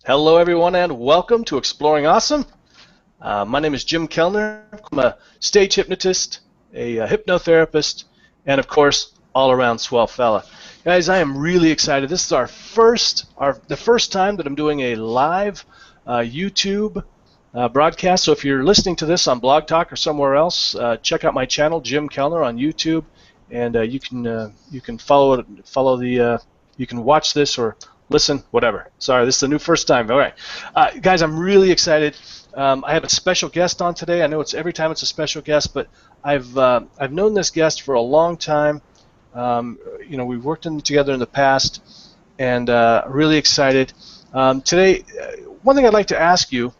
Hello, everyone, and welcome to Exploring Awesome. My name is Jim Kellner. I'm a stage hypnotist, a hypnotherapist, and of course, all-around swell fella. Guys, I am really excited. This is the first time that I'm doing a live YouTube broadcast. So if you're listening to this on Blog Talk or somewhere else, check out my channel, Jim Kellner, on YouTube, and you can follow the. You can watch this or listen, whatever. Sorry, this is the first time. All right, guys, I'm really excited. I have a special guest on today. I know every time it's a special guest, but I've known this guest for a long time. We've worked together in the past, and really excited. Today, one thing I'd like to ask you.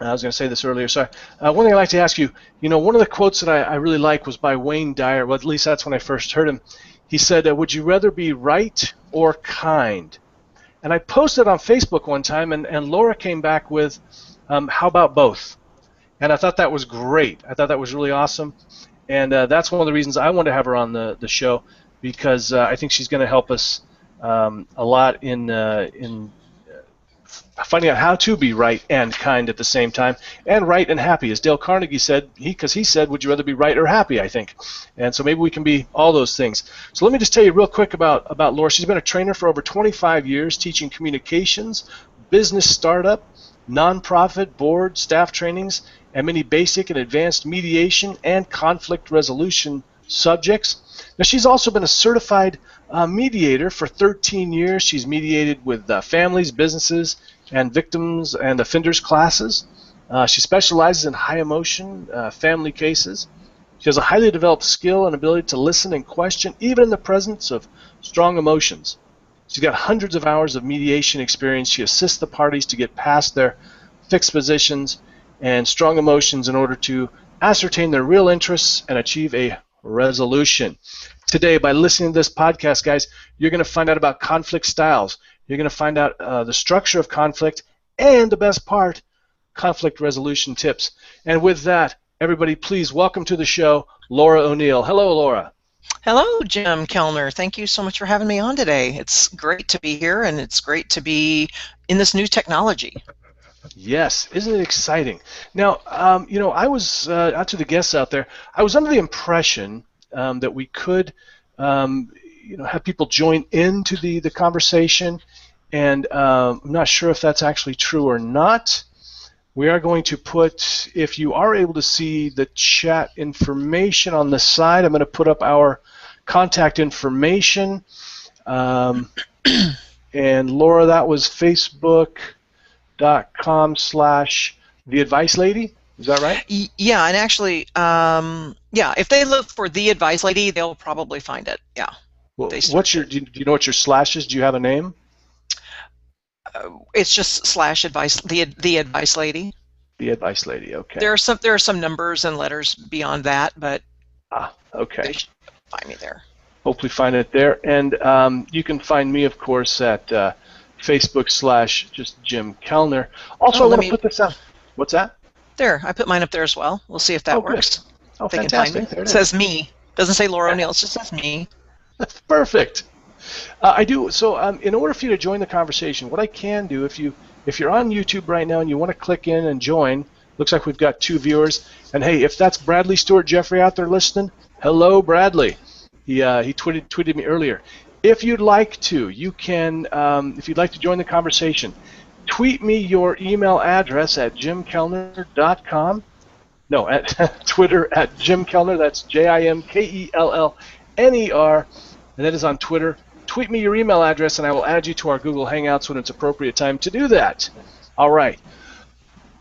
I was going to say this earlier. Sorry. One thing I'd like to ask you. One of the quotes that I really like was by Wayne Dyer. Well, at least that's when I first heard him. He said, "Would you rather be right or kind?" And I posted on Facebook one time, and Laura came back with, "How about both?" And I thought that was great. I thought that was really awesome, and that's one of the reasons I wanted to have her on the show, because I think she's going to help us a lot in finding out how to be right and kind at the same time, and right and happy, as Dale Carnegie said. Because he said, "Would you rather be right or happy?" I think, and so maybe we can be all those things. So let me just tell you real quick about Laura. She's been a trainer for over 25 years, teaching communications, business startup, nonprofit, board, staff trainings, and many basic and advanced mediation and conflict resolution subjects. Now, she's also been a certified mediator for 13 years. She's mediated with families, businesses, and victims and offenders classes. She specializes in high emotion family cases. She has a highly developed skill and ability to listen and question, even in the presence of strong emotions. She's got hundreds of hours of mediation experience. She assists the parties to get past their fixed positions and strong emotions in order to ascertain their real interests and achieve a resolution. Today, by listening to this podcast, guys, you're going to find out about conflict styles. You're going to find out the structure of conflict, and the best part, conflict resolution tips. And with that, everybody, please welcome to the show, Laura O'Neill. Hello, Laura. Hello, Jim Kellner. Thank you so much for having me on today. It's great to be here, and it's great to be in this new technology. Yes, isn't it exciting? Now, I was, out to the guests out there, I was under the impression that we could, have people join into the conversation, and I'm not sure if that's actually true or not. We are going to put, if you are able to see the chat information on the side, I'm going to put up our contact information. And Laura, that was facebook.com/theadvicelady. Is that right? Yeah, and actually, if they look for The Advice Lady, they'll probably find it. Yeah. Well, do you know what your slash is? Do you have a name? It's just /advice, the Advice Lady. The Advice Lady, okay. There are some numbers and letters beyond that, but okay. They should find me there. Hopefully find it there. And you can find me, of course, at Facebook / just Jim Kellner. Also, I want to put this out. What's that? There, I put mine up there as well. We'll see if that works. Good. Oh, they fantastic. Can find me. It says me. Doesn't say Laura O'Neill. It just says me. That's perfect. I do. So, in order for you to join the conversation, what I can do, if you're on YouTube right now and you want to click in and join, looks like we've got 2 viewers. And hey, if that's Bradley Stewart Jeffrey out there listening, hello, Bradley. He tweeted me earlier. If you'd like to, you can. If you'd like to join the conversation, tweet me your email address at jimkellner.com. No, at Twitter at Jim Kellner. That's JimKellner, and that is on Twitter. Tweet me your email address, and I will add you to our Google Hangouts when it's appropriate time to do that. All right.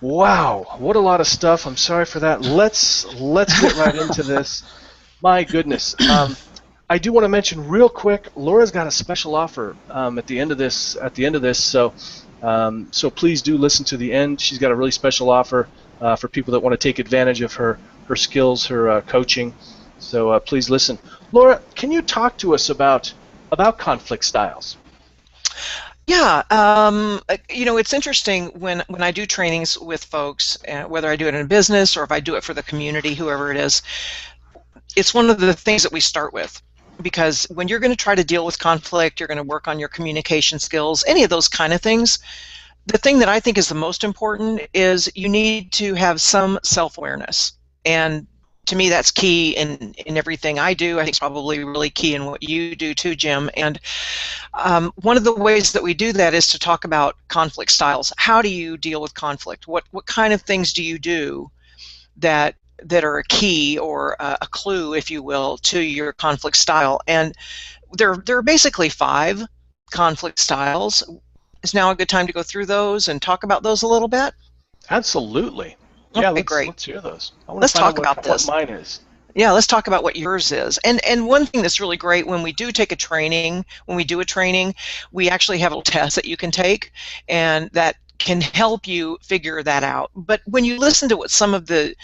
Wow, what a lot of stuff. I'm sorry for that. Let's get right into this. My goodness. I do want to mention real quick, Laura's got a special offer at the end of this. So please do listen to the end. She's got a really special offer for people that want to take advantage of her skills, her coaching. So please listen. Laura, can you talk to us about conflict styles? Yeah, it's interesting when I do trainings with folks, whether I do it in a business or if I do it for the community, whoever it is, it's one of the things that we start with. Because when you're going to try to deal with conflict, you're going to work on your communication skills, any of those kind of things, the thing that I think is the most important is you need to have some self-awareness. And to me, that's key in everything I do. I think it's probably really key in what you do too, Jim. And one of the ways that we do that is to talk about conflict styles. How do you deal with conflict? What kind of things do you do that are a key or a clue, if you will, to your conflict style? And there are basically 5 conflict styles. Is now a good time to go through those and talk about those a little bit? Absolutely. Okay, Yeah, great. Let's hear those. Let's talk about this. What mine is. Yeah, let's talk about what yours is. And one thing that's really great when we do take a training, we actually have a little test that you can take, and that can help you figure that out. But when you listen to what some of the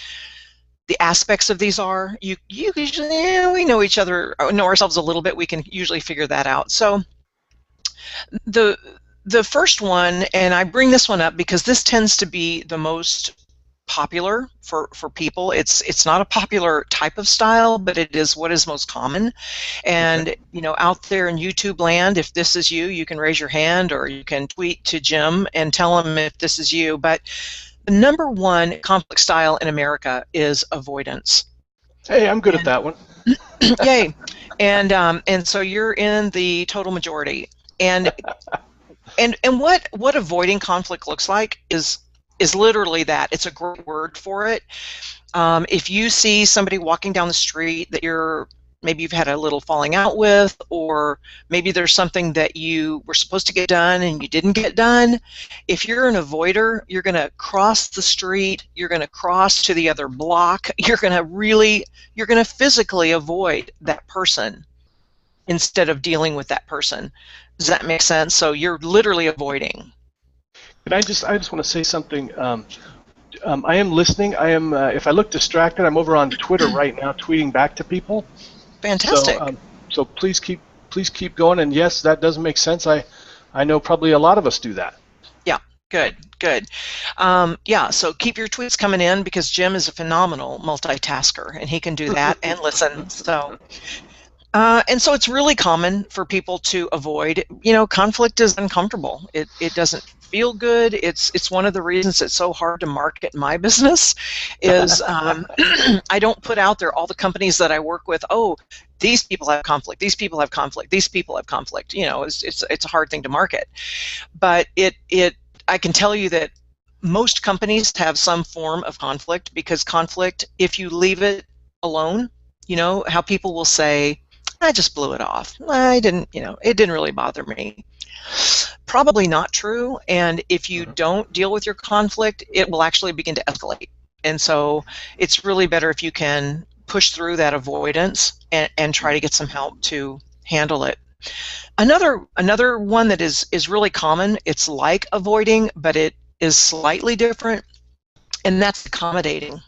aspects of these are, you usually, we know each other, know ourselves a little bit. We can usually figure that out. So the first one, and I bring this one up because this tends to be the most popular for people. It's not a popular type of style, but it is what is most common. And Okay. you know, out there in YouTube land, if this is you, you can raise your hand or you can tweet to Jim and tell him if this is you. But the number 1 conflict style in America is avoidance. Hey, I'm good at that one. Yay. And so you're in the total majority. And what avoiding conflict looks like is literally that. It's a great word for it. If you see somebody walking down the street that maybe you've had a little falling out with, or maybe there's something that you were supposed to get done and you didn't get done, if you're an avoider, you're going to cross the street, you're going to cross to the other block, you're going to physically avoid that person instead of dealing with that person. Does that make sense? So you're literally avoiding. I just want to say something. I am listening. I am. If I look distracted, I'm over on Twitter right now, tweeting back to people. Fantastic. So please keep going. And yes, that does make sense. I know probably a lot of us do that. Yeah. Good. Yeah. So keep your tweets coming in because Jim is a phenomenal multitasker and he can do that and listen. So. And so it's really common for people to avoid. You know, conflict is uncomfortable. It doesn't feel good. It's one of the reasons it's so hard to market my business is I don't put out there all the companies that I work with, oh, these people have conflict, these people have conflict, these people have conflict. You know, it's a hard thing to market. But I can tell you that most companies have some form of conflict because conflict, if you leave it alone, you know, how people will say, I just blew it off. It didn't really bother me. Probably not true. And if you don't deal with your conflict, it will actually begin to escalate. And so it's really better if you can push through that avoidance and try to get some help to handle it. Another one that is really common, it's like avoiding, but it is slightly different, and that's accommodating.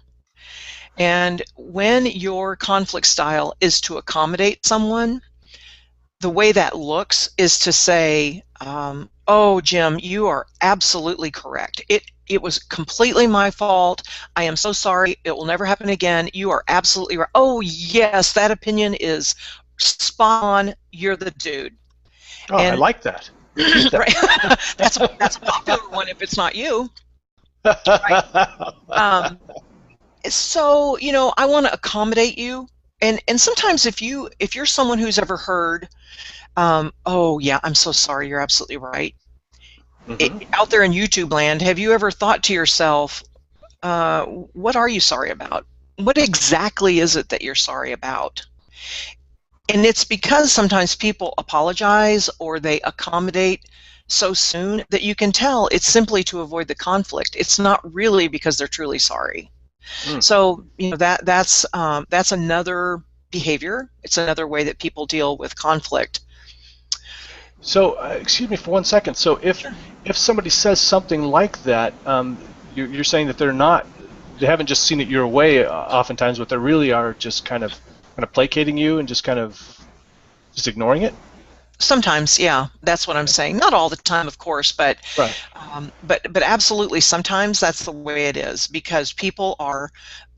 And when your conflict style is to accommodate someone, the way that looks is to say, oh, Jim, you are absolutely correct. It was completely my fault. I am so sorry. It will never happen again. You are absolutely right. Oh, yes, that opinion is spot on. You're the dude. Oh, I like that. Right. That's a popular one if it's not you. Right. So, you know, I want to accommodate you, and sometimes if you're someone who's ever heard, oh yeah, I'm so sorry, you're absolutely right. Out there in YouTube land, have you ever thought to yourself, what are you sorry about? What exactly is it that you're sorry about? And it's because sometimes people apologize or they accommodate so soon that you can tell it's simply to avoid the conflict. It's not really because they're truly sorry. So, you know, that's another behavior. It's another way that people deal with conflict. So, excuse me for 1 second. So, if somebody says something like that, you're saying that they haven't just seen it your way oftentimes, but they really are just kind of placating you and just ignoring it. Sometimes, yeah, that's what I'm saying. Not all the time, of course, but right. But absolutely, sometimes that's the way it is because people are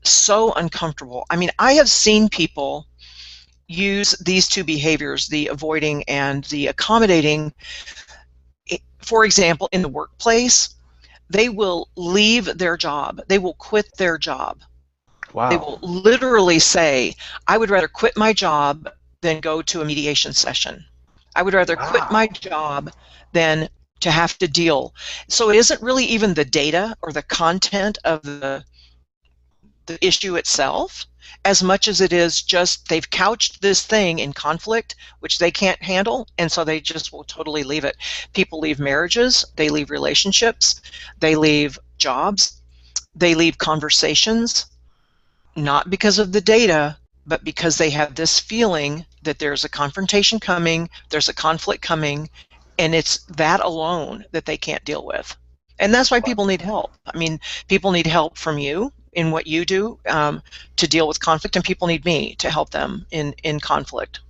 so uncomfortable. I mean, I have seen people use these two behaviors, the avoiding and the accommodating, for example, in the workplace, they will leave their job. They will quit their job. They Wow. will literally say, I would rather quit my job than go to a mediation session. I would rather quit my Wow. job than to have to deal. So it isn't really even the data or the content of the issue itself, as much as it is just they've couched this thing in conflict, which they can't handle, and so they just will totally leave it. People leave marriages, they leave relationships, they leave jobs, they leave conversations, not because of the data, but because they have this feeling that there's a confrontation coming, there's a conflict coming, and it's that alone that they can't deal with. And that's why people need help. I mean, people need help from you in what you do to deal with conflict, and people need me to help them in conflict.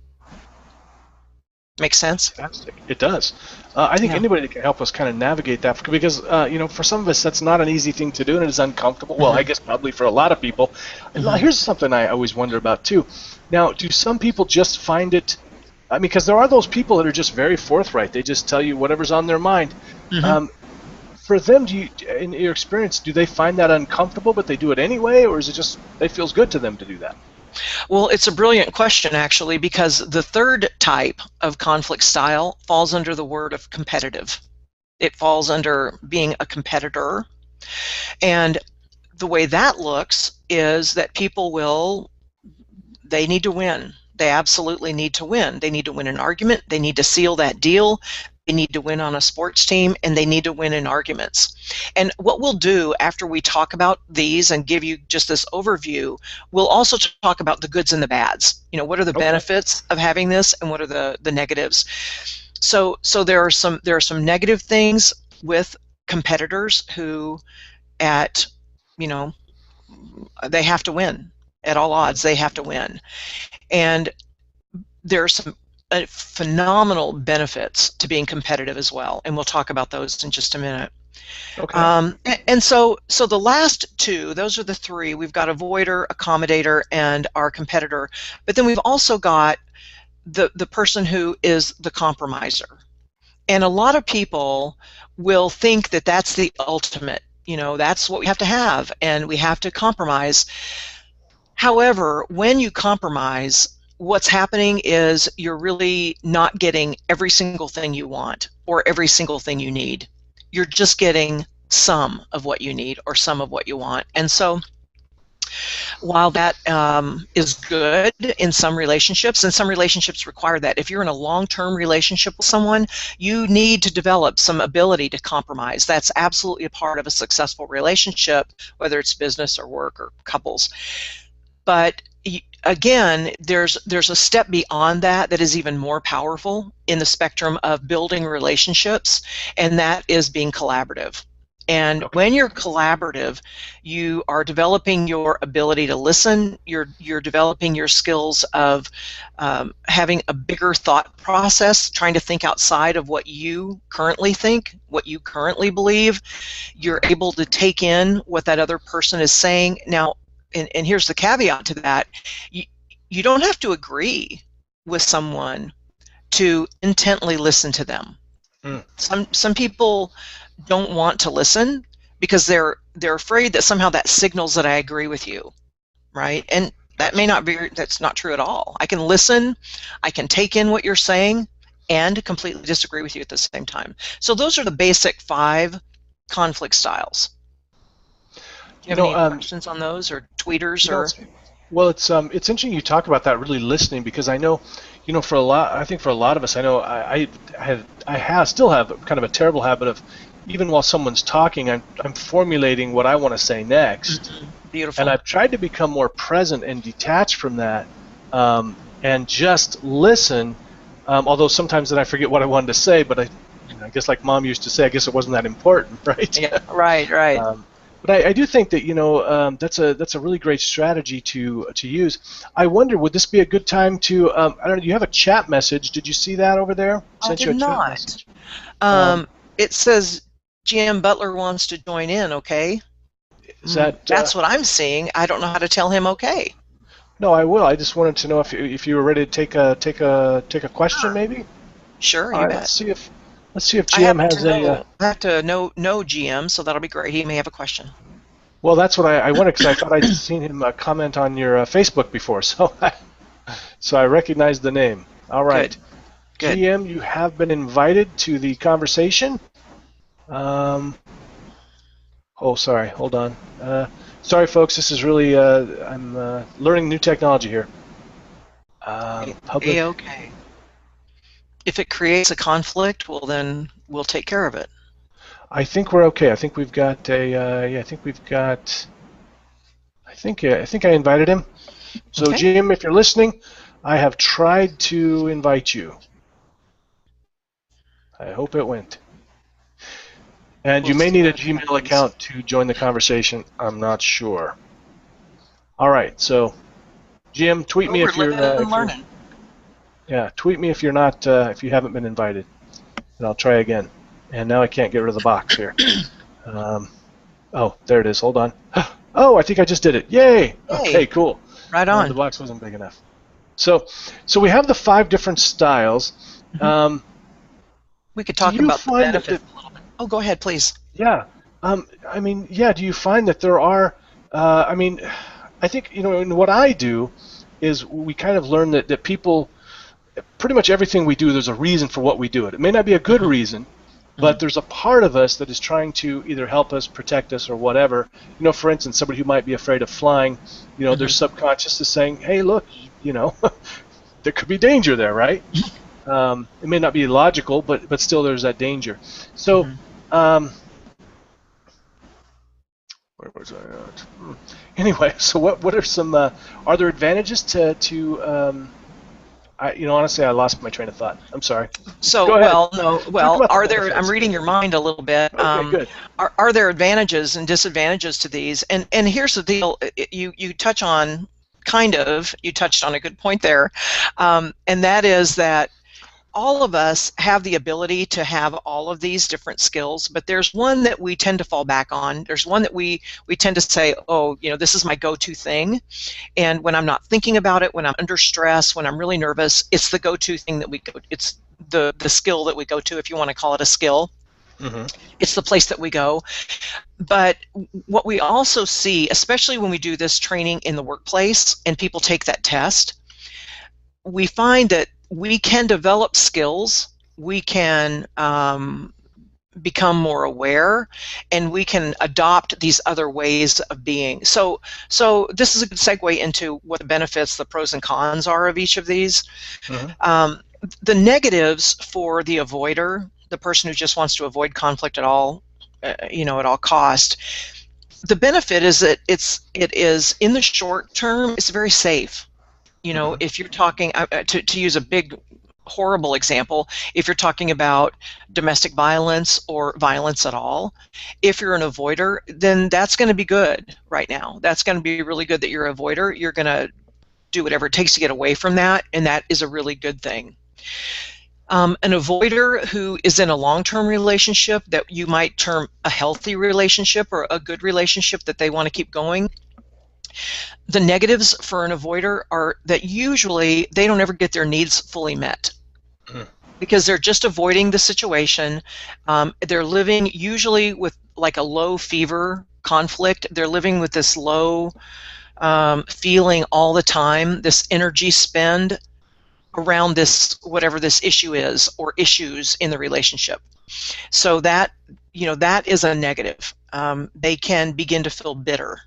Make sense? Fantastic. It does. I think Yeah. anybody that can help us kind of navigate that, because for some of us that's not an easy thing to do, and it is uncomfortable. Well, I guess probably for a lot of people. And here's something I always wonder about too. Now, do some people just find it? I mean, because there are those people that are just very forthright. They just tell you whatever's on their mind. For them, in your experience, do they find that uncomfortable, but they do it anyway, or is it just it feels good to them to do that? Well, it's a brilliant question, actually, because the third type of conflict style falls under the word of competitive. It falls under being a competitor. And the way that looks is that people they need to win. They absolutely need to win. They need to win an argument. They need to seal that deal. They need to win on a sports team, and they need to win in arguments. And what we'll do after we talk about these and give you just this overview, we'll also talk about the goods and the bads. You know, what are the benefits of having this, and what are the negatives? So there are some negative things with competitors who they have to win at all odds. They have to win, and there are some phenomenal benefits to being competitive as well, and we'll talk about those in just a minute. Okay. And so the last two, those are the three. We've got avoider, accommodator, and our competitor. But then we've also got the person who is the compromiser. And a lot of people will think that that's the ultimate. You know, that's what we have to have, and we have to compromise. However, when you compromise, what's happening is you're really not getting every single thing you want or every single thing you need. You're just getting some of what you need or some of what you want. And so while that is good in some relationships, and some relationships require that, if you're in a long-term relationship with someone, you need to develop some ability to compromise. That's absolutely a part of a successful relationship, whether it's business or work or couples. But again, there's a step beyond that is even more powerful in the spectrum of building relationships, and that is being collaborative. And when you're collaborative, you are developing your ability to listen. You're developing your skills of having a bigger thought process, trying to think outside of what you currently think, what you currently believe. You're able to take in what that other person is saying. Now, and here's the caveat to that, you don't have to agree with someone to intently listen to them. Some people don't want to listen because they're afraid that somehow that signals that I agree with you, right? And that's not true at all. I can listen, I can take in what you're saying, and completely disagree with you at the same time. So those are the basic 5 conflict styles. Do you have any questions on those, or tweeters, or? Well, it's interesting you talk about that, really listening, because I know, for a lot of us, I know I still have kind of a terrible habit of, even while someone's talking, I'm formulating what I want to say next. Beautiful. And I've tried to become more present and detached from that, and just listen. Although sometimes then I forget what I wanted to say, but I guess like Mom used to say, I guess it wasn't that important, right? Yeah, right. But I do think that that's a really great strategy to use. I wonder, would this be a good time to? I don't know. You have a chat message. Did you see that over there? I did not. It says GM Butler wants to join in. Okay. Is that? That's what I'm seeing. I don't know how to tell him okay. No, I will. I just wanted to know if you were ready to take a question, maybe. Sure, you bet. Let's see if Let's see if I GM happen has to know, I have to know GM, so that'll be great. He may have a question. Well, that's what I wanted, because I thought I'd seen him comment on your Facebook before, so I recognized the name. All right. Good. GM, you have been invited to the conversation. Oh, sorry. Hold on. Sorry, folks. This is really I'm learning new technology here. Public. Okay. If it creates a conflict, well, then we'll take care of it. I think we're okay. I think we've got a. I think we've got. I think I invited him. So, Okay. Jim, if you're listening, I have tried to invite you. I hope it went. And you may need a Gmail account to join the conversation. I'm not sure. All right. So, Jim, tweet me if you're. Learning. Yeah, tweet me if you're not. If you haven't been invited, and I'll try again. And now I can't get rid of the box here. Oh, there it is. Hold on. Oh, I think I just did it. Yay! Okay, cool. Right on. The box wasn't big enough. So we have the 5 different styles. Mm-hmm. We could talk about the benefits a little bit. Oh, go ahead, please. Yeah. I mean, yeah. Do you find that there are? I mean, I think and what I do is we kind of learn that people, pretty much everything we do, there's a reason for what we do it. It may not be a good reason. But there's a part of us that is trying to either help us, protect us, or whatever. For instance, somebody who might be afraid of flying, their subconscious is saying, hey, look, there could be danger there, right? It may not be logical, but still there's that danger. So, where was I at? Anyway, so what are some, are there advantages to honestly, I lost my train of thought. I'm sorry. So, are there? I'm reading your mind a little bit. Okay, good. Are there advantages and disadvantages to these? And here's the deal. You touched on a good point there, and that is that all of us have the ability to have all of these different skills, but there's one that we tend to fall back on. There's one that we tend to say, oh, this is my go-to thing. And when I'm not thinking about it, when I'm under stress, when I'm really nervous, it's the go-to thing that it's the skill that we go to, if you want to call it a skill. Mm-hmm. It's the place that we go. But what we also see, especially when we do this training in the workplace and people take that test, we find that we can develop skills, we can become more aware, and we can adopt these other ways of being. So this is a good segue into what the benefits, the pros and cons are of each of these. Mm-hmm. The negatives for the avoider, the person who just wants to avoid conflict at all, at all cost. The benefit is that it is in the short term, it's very safe. If you're talking, to use a big, horrible example, if you're talking about domestic violence or violence at all, if you're an avoider, then that's going to be good right now. That's going to be really good that you're an avoider. You're going to do whatever it takes to get away from that, and that is a really good thing. An avoider who is in a long-term relationship that you might term a healthy relationship or a good relationship that they want to keep going, the negatives for an avoider are that usually they don't ever get their needs fully met because they're just avoiding the situation. They're living usually with like a low fever conflict. They're living with this low feeling all the time, this energy spend around this, whatever this issue is or issues in the relationship. So that is a negative. They can begin to feel bitter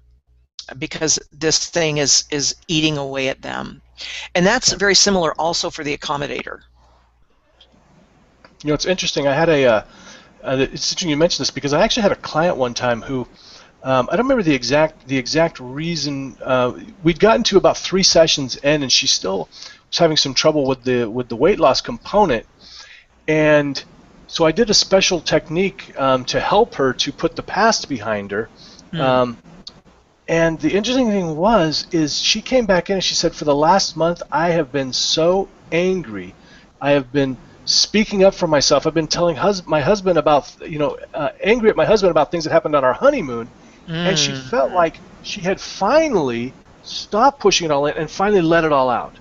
because this thing is eating away at them. And that's very similar also for the accommodator. It's interesting. I had it's interesting you mentioned this because I actually had a client one time who, I don't remember the exact reason. We'd gotten to about 3 sessions in, and she still was having some trouble with the weight loss component. And so I did a special technique to help her to put the past behind her. And the interesting thing is she came back in and she said, for the last month, I have been so angry. I have been speaking up for myself. I've been telling my husband about, angry at my husband about things that happened on our honeymoon. And she felt like she had finally stopped pushing it all in and finally let it all out,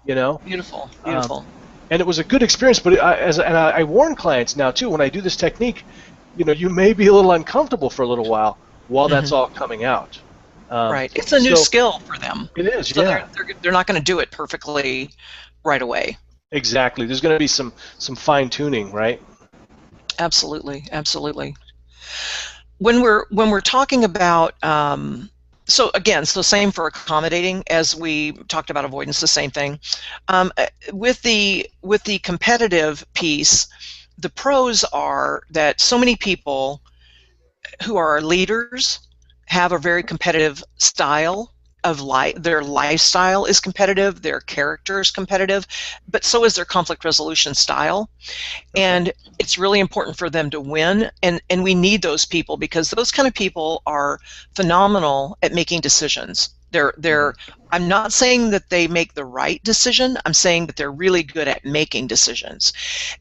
Beautiful, beautiful. and it was a good experience. But I warn clients now too, when I do this technique, you may be a little uncomfortable for a little while that's all coming out. Right. It's a new skill for them. It is, so yeah. They're not going to do it perfectly right away. Exactly. There's going to be some fine tuning, right? Absolutely, absolutely. When we're talking about so same for accommodating as we talked about avoidance, the same thing. With the competitive piece, the pros are that so many people who are leaders have a very competitive style of life. Their lifestyle is competitive, their character is competitive, but so is their conflict resolution style. Okay. And it's really important for them to win, and we need those people, because those kind of people are phenomenal at making decisions. I'm not saying that they make the right decision, I'm saying that they're really good at making decisions.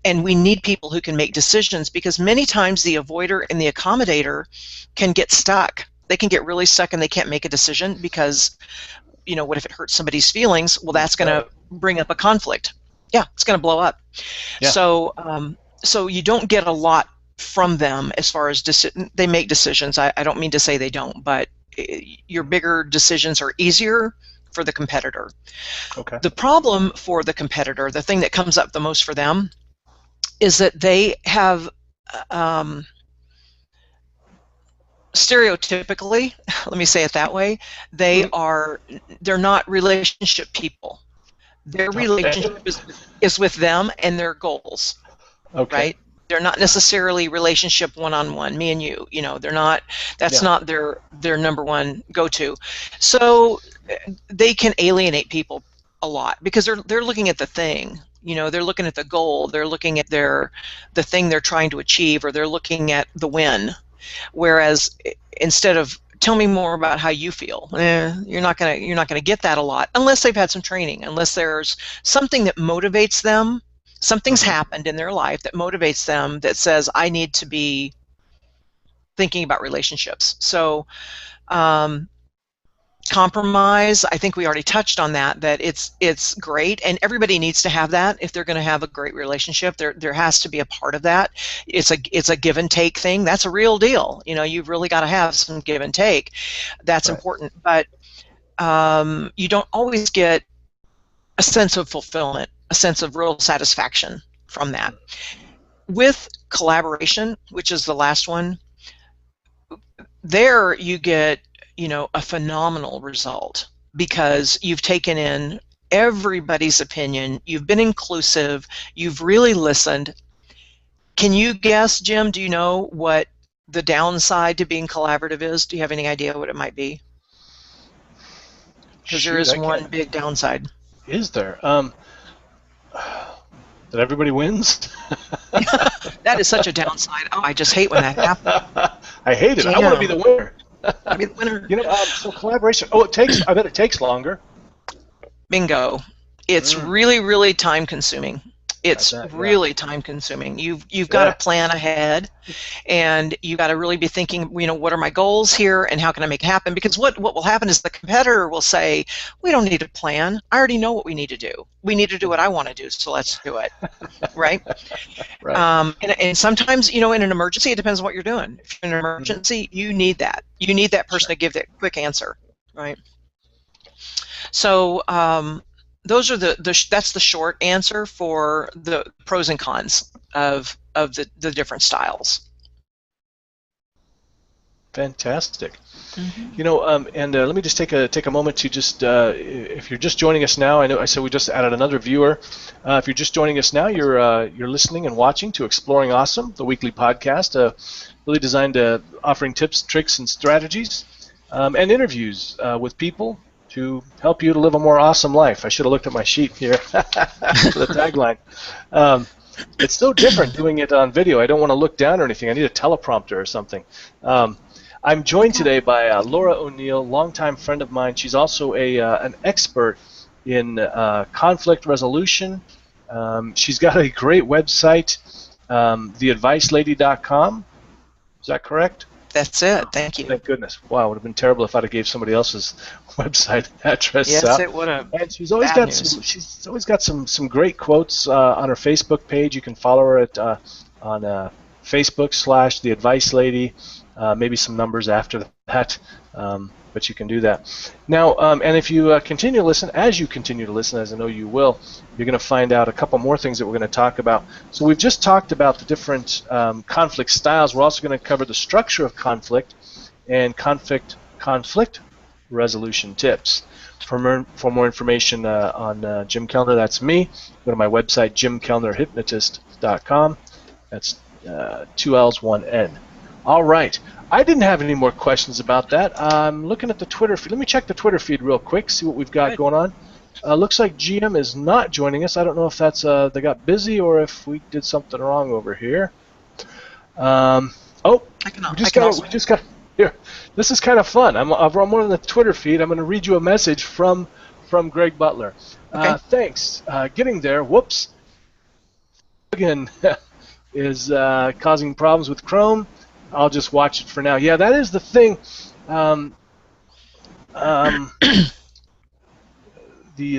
And we need people who can make decisions, because many times the avoider and the accommodator can get stuck. They can get really stuck and they can't make a decision because, what if it hurts somebody's feelings? Well, that's going to bring up a conflict. Yeah, it's going to blow up. Yeah. So you don't get a lot from them as far as they make decisions. I don't mean to say they don't, but your bigger decisions are easier for the competitor. Okay. The problem for the competitor, the thing that comes up the most for them, is that they have stereotypically, let me say it that way, they're not relationship people. Their relationship is with them and their goals. Okay. Right? They're not necessarily relationship one-on-one, me and you. They're not. That's not their number one go-to. So they can alienate people a lot because they're looking at the thing. They're looking at the goal. They're looking at the thing they're trying to achieve, or they're looking at the win. Whereas instead of tell me more about how you feel, you're not gonna get that a lot unless they've had some training, unless there's something that motivates them. Something's happened in their life that motivates them, that says, I need to be thinking about relationships. So compromise, I think we already touched on that it's great, and everybody needs to have that if they're going to have a great relationship. There has to be a part of that. It's a give and take thing. That's a real deal. You've really got to have some give and take. That's important, but you don't always get a sense of fulfillment, a sense of real satisfaction from that. With collaboration, which is the last one, there you get a phenomenal result, because you've taken in everybody's opinion, you've been inclusive, you've really listened. Can you guess, Jim, do you know what the downside to being collaborative is? Do you have any idea what it might be? Because there is one big downside. Is there? That everybody wins? That is such a downside. Oh, I just hate when that happens. I hate it. I want to be the winner. I mean, winner. So collaboration. I bet it takes longer. Bingo. It's really, really time consuming. It's really time consuming. You've got to plan ahead, and you've got to really be thinking, what are my goals here and how can I make it happen? Because what will happen is the competitor will say, we don't need a plan. I already know what we need to do. We need to do what I want to do, so let's do it. Right? Right. And sometimes, in an emergency, it depends on what you're doing. If you're in an emergency, you need that. You need that person to give that quick answer. Right? So, those are that's the short answer for the pros and cons of the different styles. Fantastic. And let me just take a moment to just, if you're just joining us now, I said we just added another viewer. If you're just joining us now, you're listening and watching to Exploring Awesome, the weekly podcast, really designed to offering tips, tricks, and strategies, and interviews with people to help you to live a more awesome life. I should have looked at my sheet here for the tagline. It's so different doing it on video. I don't want to look down or anything. I need a teleprompter or something. I'm joined today by Laura O'Neill, longtime friend of mine. She's also an expert in conflict resolution. She's got a great website, theadvicelady.com. Is that correct? That's it. Thank you. Thank goodness. Wow, it would have been terrible if I'd have gave somebody else's website address Yes, out. it would have. And she's always Bad got news. some great quotes on her Facebook page. You can follow her at on Facebook / The Advice Lady. Maybe some numbers after that, but you can do that. Now, and if you continue to listen, as I know you will, you're going to find out a couple more things that we're going to talk about. So we've just talked about the different conflict styles. We're also going to cover the structure of conflict and conflict resolution tips. For more information on Jim Kellner, that's me. Go to my website, jimkellnerhypnotist.com. That's 2 L's, 1 N. All right. I didn't have any more questions about that. I'm looking at the Twitter feed. Let me check the Twitter feed real quick, see what we've got going on. Looks like GM is not joining us. I don't know if that's they got busy or if we did something wrong over here. We just got here. This is kind of fun. I'm on the Twitter feed. I'm going to read you a message from Greg Butler. Okay. Thanks. Getting there. Whoops. Again, is causing problems with Chrome. I'll just watch it for now. Yeah, that is the thing. The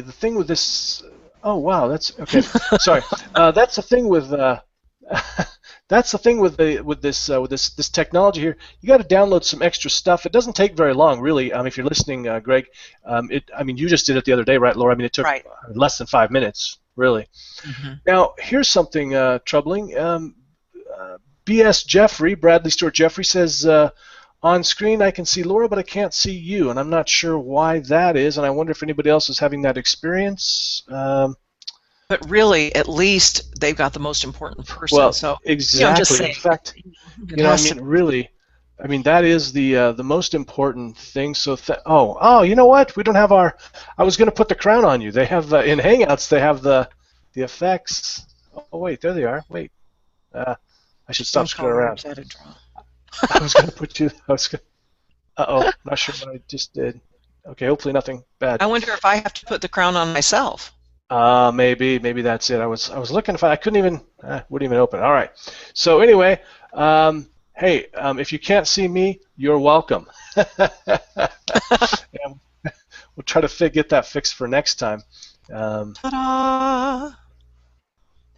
thing with this. Oh wow, that's okay. Sorry. That's the thing with. That's the thing with this technology here. You got to download some extra stuff. It doesn't take very long, really. If you're listening, Greg. You just did it the other day, right, Laura? It took less than 5 minutes, really. Mm-hmm. Now, here's something troubling. B.S. Jeffrey, Bradley Stewart Jeffrey says, on screen I can see Laura, but I can't see you, and I'm not sure why that is, and I wonder if anybody else is having that experience. But really, at least they've got the most important person. Well, so, exactly. Just saying, in fact, really, that is the most important thing. So, you know what? We don't have our. I was going to put the crown on you. They have in Hangouts. They have the effects. Oh wait, there they are. Wait. I should stop screwing around. I was going to put you. Uh-oh. Not sure what I just did. Okay, hopefully nothing bad. I wonder if I have to put the crown on myself. Maybe that's it. I was looking if I couldn't even wouldn't even open. All right. So anyway, hey, if you can't see me, you're welcome. We'll try to get that fixed for next time. Ta-da!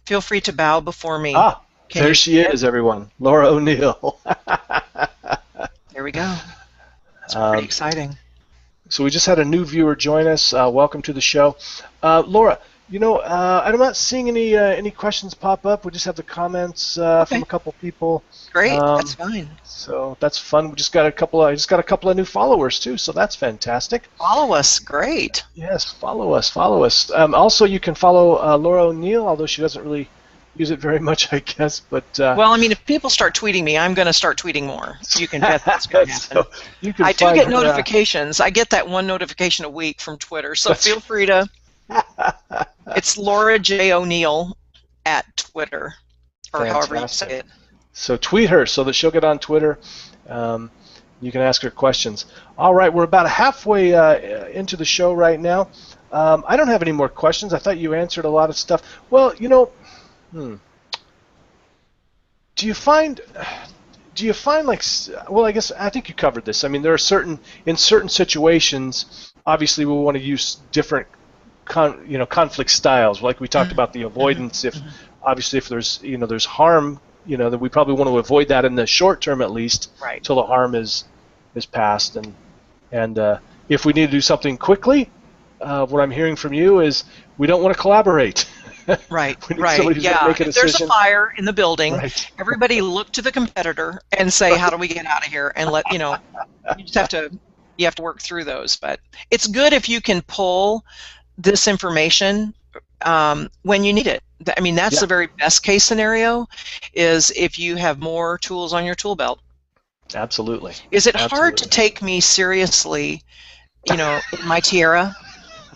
Feel free to bow before me. There she is, everyone. Laura O'Neill. There we go. That's pretty exciting. So we just had a new viewer join us. Welcome to the show. Laura, I'm not seeing any questions pop up. We just have the comments from a couple people. Great, that's fine. So that's fun. We just got a couple of new followers too, so that's fantastic. Follow us, great. Yes, follow us. Also, you can follow Laura O'Neill, although she doesn't really use it very much, I guess. But if people start tweeting me, I'm going to start tweeting more. You can bet that's going to happen. So I do get notifications. I get that one notification a week from Twitter, so feel free to. It's Laura J. O'Neill at Twitter, or however you say it. So tweet her so that she'll get on Twitter. You can ask her questions. All right, we're about halfway into the show right now. I don't have any more questions. I thought you answered a lot of stuff. Well, do you find I guess I think you covered this. There are in certain situations, obviously we want to use different conflict styles, like we talked about the avoidance. If there's harm, that we probably want to avoid that in the short term at least, right, till the harm is past. And if we need to do something quickly, what I'm hearing from you is we don't want to collaborate. Right. Yeah. If there's a fire in the building, everybody look to the competitor and say, "How do we get out of here?" And you just have to work through those. But it's good if you can pull this information when you need it. That's the very best case scenario, is if you have more tools on your tool belt. Absolutely. Is it hard to take me seriously, in my tiara?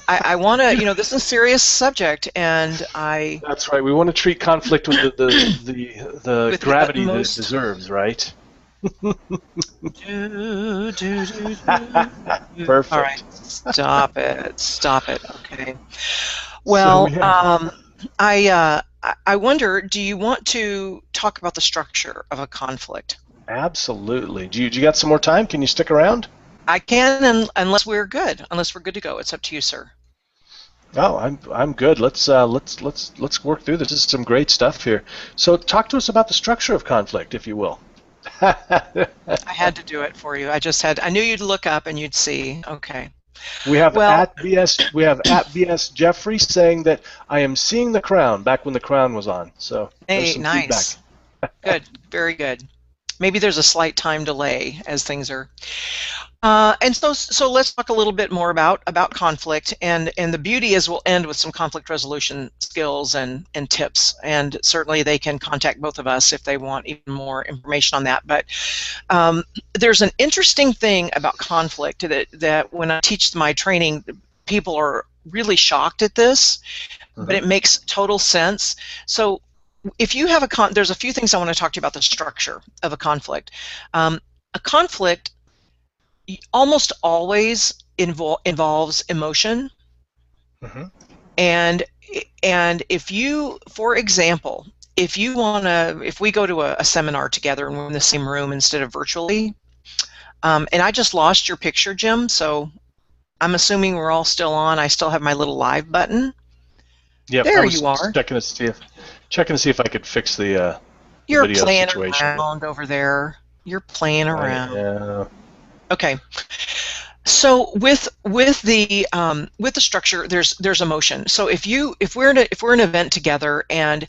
I want to, this is a serious subject, and I... That's right. We want to treat conflict with the gravity that it deserves, right? Perfect. All right. Stop it. Okay. Well, I wonder, do you want to talk about the structure of a conflict? Absolutely. Do you got some more time? Can you stick around? I can, unless we're good. Unless we're good to go. It's up to you, sir. Oh, I'm good. Let's work through this. This is some great stuff here. So talk to us about the structure of conflict, if you will. I had to do it for you. I knew you'd look up and you'd see. Okay. We have Well, at BS Jeffrey saying that I am seeing the crown back when the crown was on. So there's hey, some nice. feedback. Good. Very good. Maybe there's a slight time delay as things are. And so let's talk a little bit more about conflict, and the beauty is we'll end with some conflict resolution skills and tips, and certainly they can contact both of us if they want even more information on that. But there's an interesting thing about conflict that when I teach my training, people are really shocked at this, but it makes total sense. So if you have there's a few things I want to talk to you about the structure of a conflict. A conflict almost always involves emotion, and if you, for example, if we go to a seminar together and we're in the same room instead of virtually, and I just lost your picture, Jim, so I'm assuming we're all still on. I still have my little live button. Yep, there you are. Checking to see if I could fix the You're video playing situation. around over there. You're playing around. Yeah. Okay. So with the structure, there's emotion. So if we're in an event together and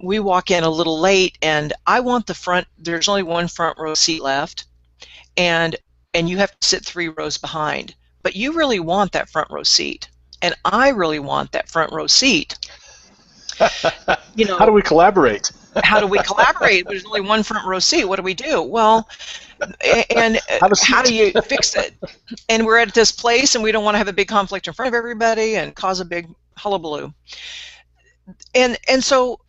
we walk in a little late, and I want there's only one front row seat left, and you have to sit 3 rows behind, but you really want that front row seat, and I really want that front row seat. You know, how do we collaborate? How do we collaborate? There's only one front row seat. What do we do? Well, and how do you fix it? And we're at this place, and we don't want to have a big conflict in front of everybody and cause a big hullabaloo. And so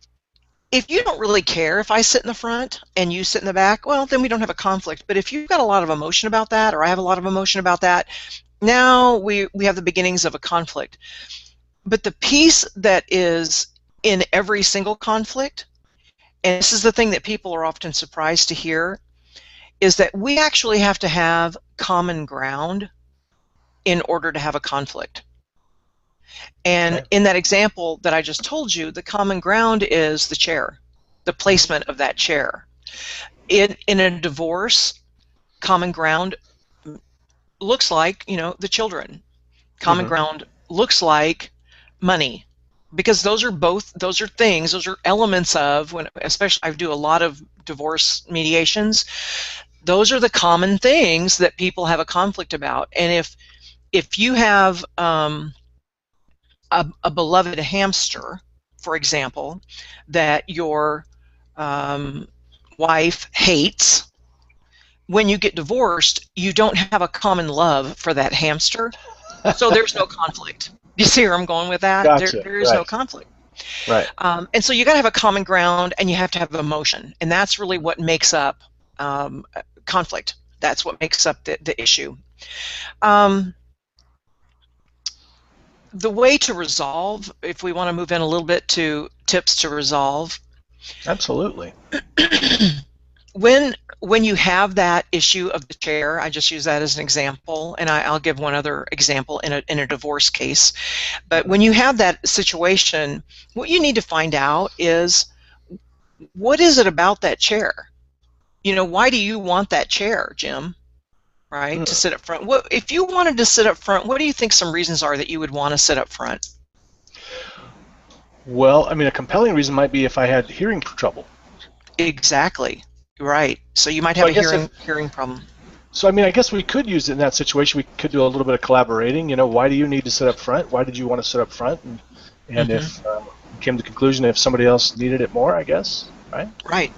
if you don't really care if I sit in the front and you sit in the back, well, then we don't have a conflict. But if you've got a lot of emotion about that, or I have a lot of emotion about that, now we have the beginnings of a conflict. But the piece that is in every single conflict, and this is the thing that people are often surprised to hear, is that we actually have to have common ground in order to have a conflict. And in that example that I just told you, the common ground is the chair, the placement of that chair. In a divorce, common ground looks like, the children. Common ground looks like money. Because those are elements of, especially I do a lot of divorce mediations, those are the common things that people have a conflict about. And if you have a beloved hamster, for example, that your wife hates, when you get divorced, you don't have a common love for that hamster, so there's no conflict. You see where I'm going with that? Gotcha. There is no conflict. Right. And so you got to have a common ground, and you have to have emotion, and that's really what makes up conflict. That's what makes up the issue. The way to resolve, if we want to move in a little bit to tips to resolve. Absolutely. When you have that issue of the chair, I just use that as an example, and I'll give one other example in a divorce case. But when you have that situation, what you need to find out is, what is it about that chair? Why do you want that chair, Jim? Right, to sit up front. If you wanted to sit up front, what do you think some reasons are that you would want to sit up front? Well, a compelling reason might be if I had hearing trouble. Exactly. Right. So you might have a hearing problem. So I guess we could use it in that situation. We could do a little bit of collaborating. Why do you need to sit up front? Why did you want to sit up front? And if we came to the conclusion if somebody else needed it more, I guess. Right. Right.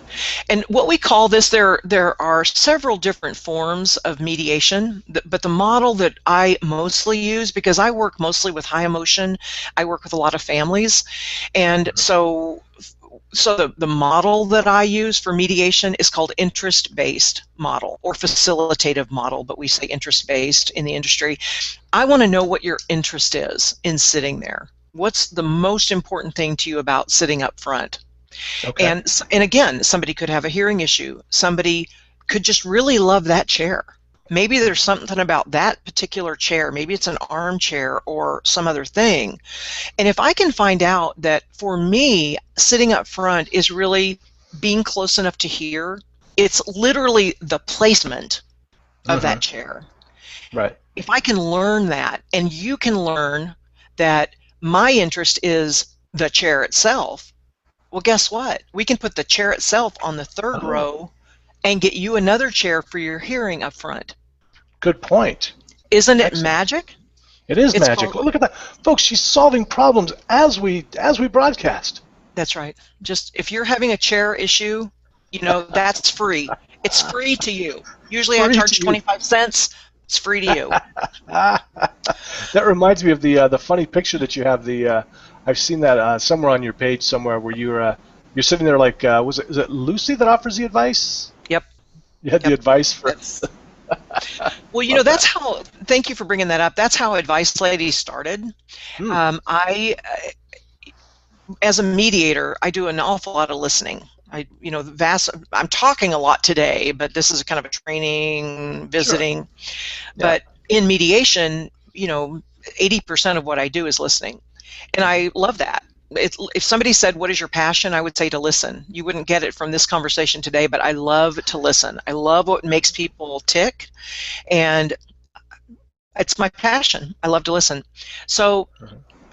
And what we call this, there are several different forms of mediation, but the model that I mostly use, because I work mostly with high emotion, I work with a lot of families, and so the model that I use for mediation is called interest-based model, or facilitative model, but we say interest-based in the industry. I want to know what your interest is in sitting there. What's the most important thing to you about sitting up front? Okay. And again, somebody could have a hearing issue. Somebody could just really love that chair. Maybe there's something about that particular chair. Maybe it's an armchair or some other thing. And if I can find out that for me, sitting up front is really being close enough to hear, it's literally the placement of that chair. Right. If I can learn that, and you can learn that my interest is the chair itself, well, guess what? We can put the chair itself on the third row and get you another chair for your hearing up front. Good point. Isn't it magic? It is magic. Look at that. Folks, she's solving problems as we broadcast. That's right. Just if you're having a chair issue, you know, that's free. It's free to you. Usually I charge 25 cents. It's free to you. That reminds me of the funny picture that you have. I've seen that somewhere on your page somewhere where you're sitting there like is it Lucy that offers the advice? Yep. You had the advice for. Well, you know, that's how. Thank you for bringing that up. That's how Advice Lady started. As a mediator, I do an awful lot of listening. I'm talking a lot today, but this is kind of a training, visiting. Sure. But in mediation, 80% of what I do is listening. And I love that. If somebody said, what is your passion? I would say to listen. You wouldn't get it from this conversation today, but I love to listen. I love what makes people tick. And it's my passion. I love to listen. So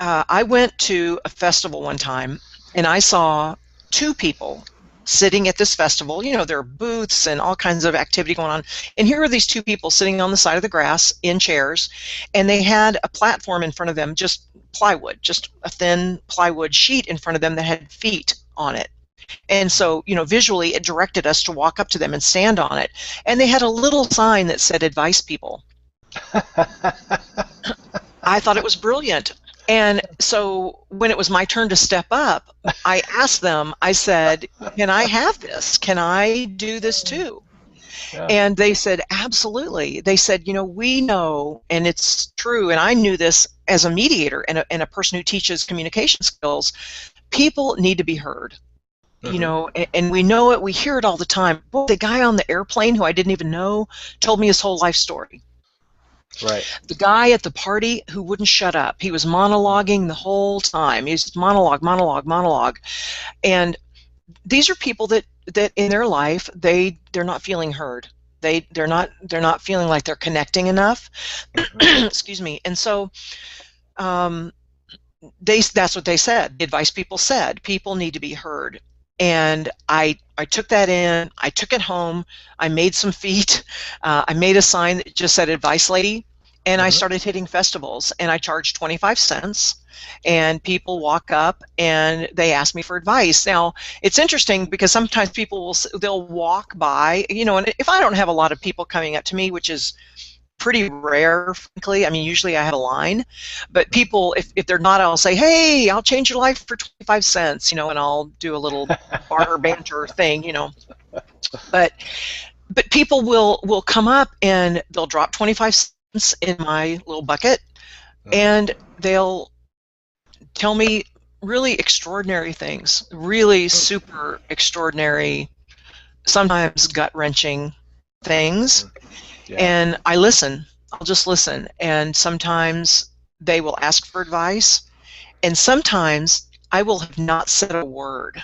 I went to a festival one time, and I saw two people sitting at this festival. There are booths and all kinds of activity going on. And here are these two people sitting on the side of the grass in chairs, and they had a platform in front of them, just plywood, just a thin plywood sheet in front of them that had feet on it. And so, visually it directed us to walk up to them and stand on it. And they had a little sign that said, advice people. I thought it was brilliant. And so when it was my turn to step up, I asked them, I said, can I have this? Can I do this too? Yeah. And they said, absolutely. They said, we know, and it's true, and I knew this as a mediator and a person who teaches communication skills, people need to be heard. And we know it, we hear it all the time. Boy, the guy on the airplane who I didn't even know told me his whole life story. Right. The guy at the party who wouldn't shut up. He was monologuing the whole time. He was monologue. And these are people that in their life they're not feeling heard. They're not feeling like they're connecting enough. Excuse me. And so that's what they said. The advice people said. People need to be heard. And I took that in. I took it home. I made some feet. I made a sign that just said advice lady. And I started hitting festivals, and I charged 25 cents. And people walk up and they ask me for advice. Now, it's interesting because sometimes people they'll walk by, and if I don't have a lot of people coming up to me, which is pretty rare, frankly. I mean, usually I have a line, but people, if they're not, I'll say, hey, I'll change your life for 25 cents, and I'll do a little barter banter thing, But people will come up and they'll drop 25 cents in my little bucket, and they'll tell me really extraordinary things, really super extraordinary, sometimes gut-wrenching things. Yeah. And I listen. I'll just listen. And sometimes they will ask for advice, and sometimes I will have not said a word,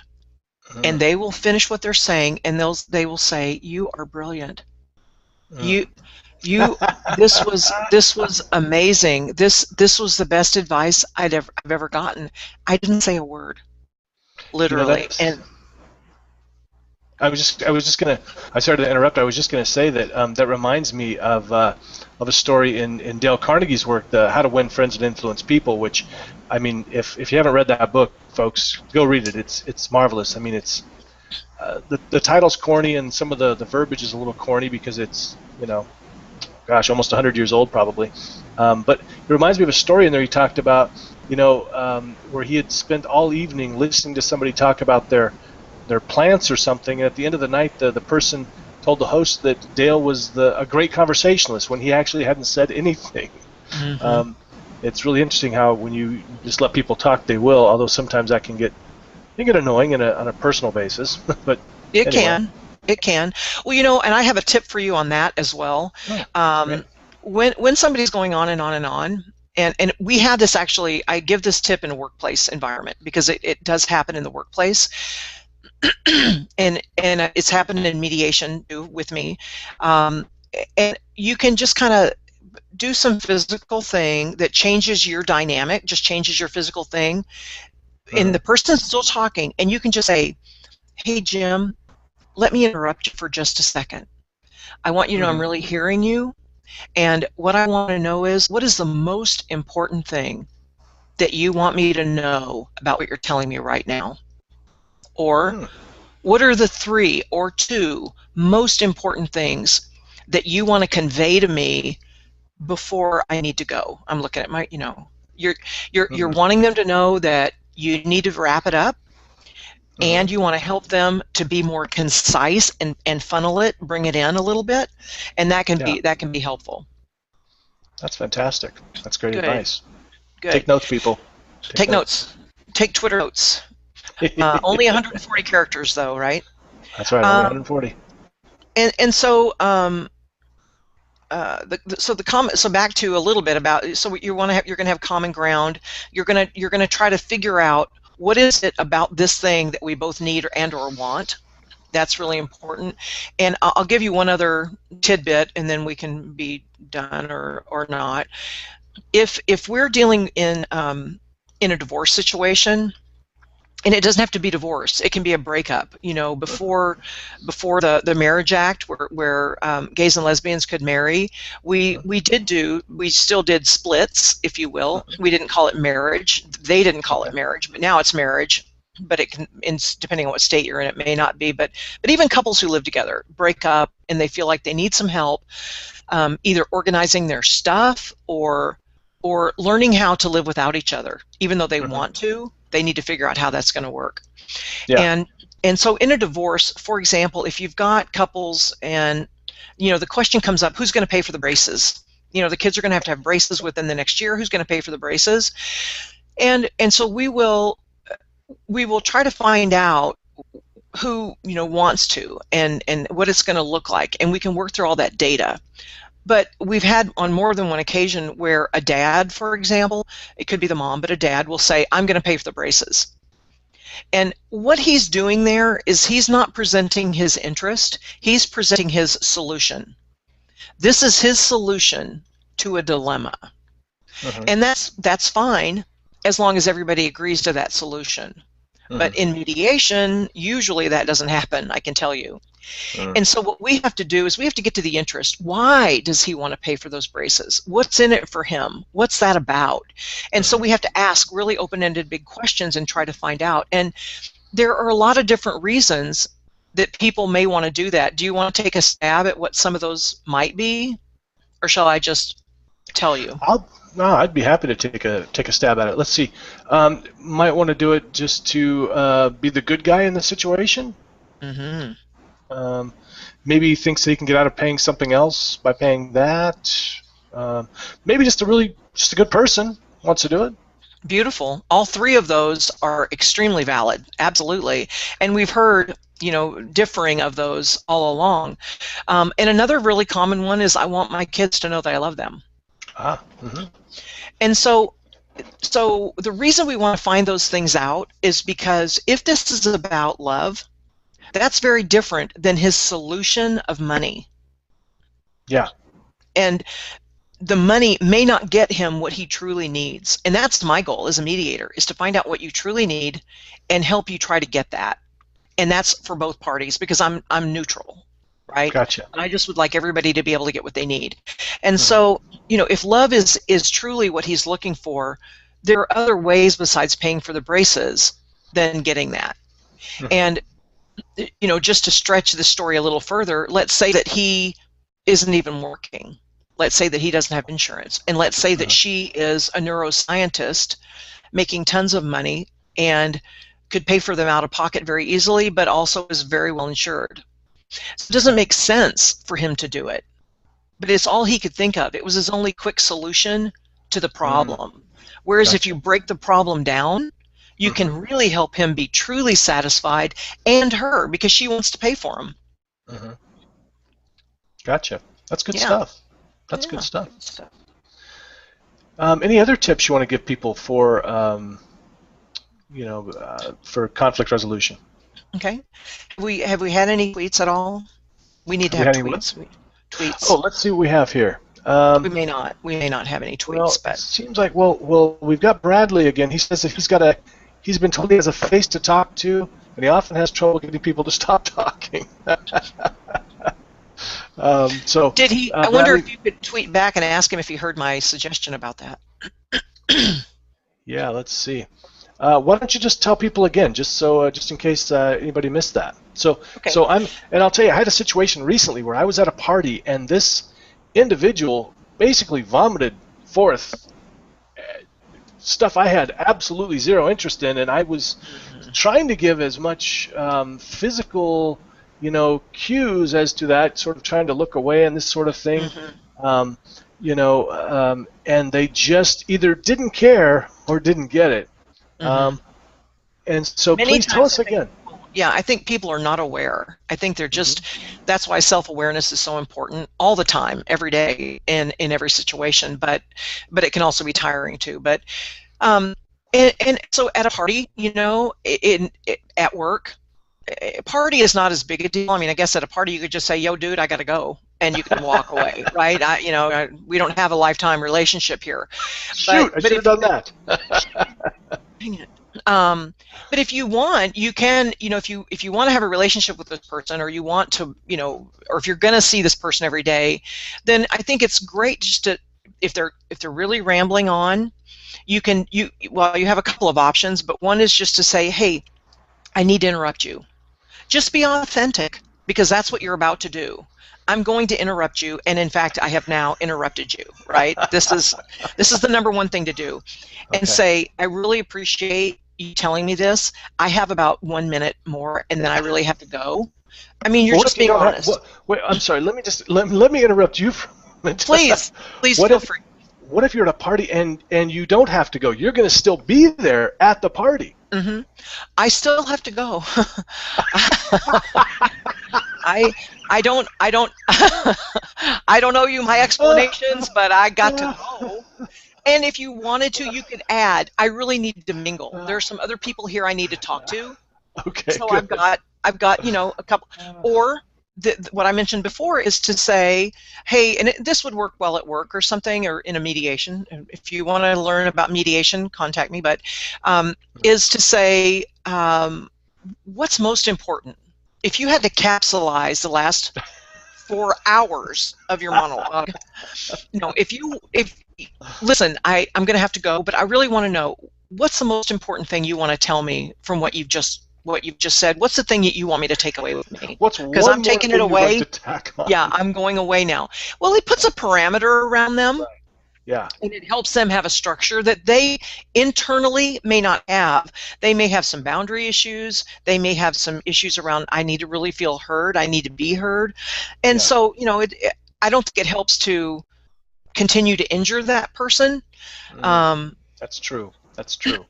and they will finish what they're saying, and they will say, "You are brilliant. This was amazing. This was the best advice I've ever gotten." I didn't say a word, literally. And I was just gonna. I started to interrupt. I was just gonna say that that reminds me of a story in Dale Carnegie's work, the How to Win Friends and Influence People. Which, I mean, if you haven't read that book, folks, go read it. It's marvelous. I mean, it's the title's corny, and some of the verbiage is a little corny because it's gosh, almost 100 years old probably. But it reminds me of a story in there he talked about, where he had spent all evening listening to somebody talk about their plants or something, and at the end of the night the person told the host that Dale was a great conversationalist when he actually hadn't said anything. It's really interesting how when you just let people talk, they will, although sometimes that can get can get annoying on a personal basis, but It anyway. can. It can. Well, you know, and I have a tip for you on that as well. Oh, great. When somebody's going on and on and on, and we had this actually, I give this tip in a workplace environment because it does happen in the workplace, and it's happened in mediation too with me, and you can just kind of do some physical thing that changes your dynamic, just changes your physical thing, and the person's still talking, and you can just say, "Hey, Jim, let me interrupt you for just a second. I want you to know I'm really hearing you, and what I want to know is, what is the most important thing that you want me to know about what you're telling me right now? Or what are the 3 or 2 most important things that you want to convey to me before I need to go?" I'm looking at my, you know, you're wanting them to know that you need to wrap it up, and you want to help them to be more concise and funnel it, bring it in a little bit, and that can be helpful. That's fantastic. That's great Good. advice. Good. Take notes, people. Take notes. Take Twitter notes. Only 140 characters, though, right? That's right. Only 140. And so so back to a little bit about, so you're going to have common ground. You're going to try to figure out, what is it about this thing that we both need or want. That's really important. And I'll give you one other tidbit, and then we can be done or not. If we're dealing in a divorce situation, and it doesn't have to be divorce, it can be a breakup. You know, before the Marriage Act, where gays and lesbians could marry, we still did splits, if you will. We didn't call it marriage. They didn't call it marriage, but now it's marriage. But it can, depending on what state you're in, it may not be. But even couples who live together break up and they feel like they need some help, either organizing their stuff or learning how to live without each other, even though they want to. They need to figure out how that's going to work. Yeah. And so in a divorce, for example, if you've got couples and, you know, the question comes up, who's going to pay for the braces? You know, the kids are going to have braces within the next year. Who's going to pay for the braces? And so we will try to find out who, you know, wants to and what it's going to look like, and we can work through all that data. But we've had on more than one occasion where a dad, for example, it could be the mom, but a dad will say, "I'm going to pay for the braces." And what he's doing there is he's not presenting his interest, he's presenting his solution. This is his solution to a dilemma. And that's fine as long as everybody agrees to that solution. But in mediation, usually that doesn't happen, I can tell you. And so what we have to do is we have to get to the interest. Why does he want to pay for those braces? What's in it for him? What's that about? And so we have to ask really open-ended big questions and try to find out. And there are a lot of different reasons that people may want to do that. Do you want to take a stab at what some of those might be? Or shall I just tell you? No, I'd be happy to take a stab at it. Let's see. Might want to do it just to be the good guy in the situation. Maybe he thinks he can get out of paying something else by paying that. Maybe just a good person wants to do it. Beautiful. All 3 of those are extremely valid. Absolutely. And we've heard, you know, differing of those all along. And another really common one is, I want my kids to know that I love them. And so the reason we want to find those things out is because if this is about love, that's very different than his solution of money. Yeah. And the money may not get him what he truly needs. And that's my goal as a mediator, is to find out what you truly need and help you try to get that. And that's for both parties, because I'm neutral. Right? Gotcha. I just would like everybody to be able to get what they need. And so, you know, if love is truly what he's looking for, there are other ways besides paying for the braces than getting that. And, you know, just to stretch the story a little further, let's say that he isn't even working. Let's say that he doesn't have insurance. And let's say that she is a neuroscientist making tons of money and could pay for them out of pocket very easily, but also is very well insured. So it doesn't make sense for him to do it, but it's all he could think of. It was his only quick solution to the problem. Whereas if you break the problem down, you can really help him be truly satisfied, and her, because she wants to pay for them. Mm-hmm. Gotcha. That's good Yeah. stuff. That's Yeah, good stuff. good stuff. Any other tips you want to give people for, for conflict resolution? Okay. Have we had any tweets at all? We need to Have we have had any what? tweets. Tweets. Oh, let's see what we have here. We may not have any tweets, Well, but it seems like we've got Bradley again. He says that he's been told he has a face to talk to, and he often has trouble getting people to stop talking. So did he? I Bradley, wonder if you could tweet back and ask him if he heard my suggestion about that. Yeah, let's see. Why don't you just tell people again, just in case anybody missed that. Okay. I'll tell you, I had a situation recently where I was at a party and this individual basically vomited forth stuff I had absolutely zero interest in, and I was trying to give as much physical, cues as to that, sort of trying to look away and this sort of thing. And they just either didn't care or didn't get it. And so please tell us again. Yeah, I think people are not aware. I think they're just, that's why self-awareness is so important all the time, every day, in every situation, but it can also be tiring too. But and so at a party, at work, a party is not as big a deal. I mean, I guess at a party you could just say, "Yo, dude, I gotta go," and you can walk away, right? We don't have a lifetime relationship here. Shoot, I should have done that. Dang it. But if you want, you can, if you want to have a relationship with this person, or you want to, or if you're going to see this person every day, then I think it's great just to, if they're really rambling on, you have a couple of options, but one is just to say, "Hey, I need to interrupt you." Just be authentic, because that's what you're about to do. I'm going to interrupt you, and in fact, I have now interrupted you, right? This is the number one thing to do. And say, "I really appreciate you telling me this. I have about 1 minute more, and then I really have to go." I mean, you're just being honest. Wait, I'm sorry. Let me interrupt you for a minute. Please feel free. What if you're at a party and you don't have to go? You're going to still be there at the party. I still have to go. I don't I don't owe you my explanations, but I got to go. And if you wanted to, you could add, "I really need to mingle. There are some other people here I need to talk to." Okay. So good. I've got a couple. Or what I mentioned before is to say, "Hey," and this would work well at work or something, or in a mediation. If you want to learn about mediation, contact me. But is to say, what's most important? If you had to capsulize the last 4 hours of your monologue, listen, I'm going to have to go, but I really want to know, what's the most important thing you want to tell me from what you've just said? What's the thing that you want me to take away with me? Because I'm taking it away. Yeah, I'm going away now. Well, it puts a parameter around them. Right. Yeah. And it helps them have a structure that they internally may not have. They may have some boundary issues. They may have some issues around, "I need to really feel heard. I need to be heard." And so, I don't think it helps to continue to injure that person. That's true. That's true.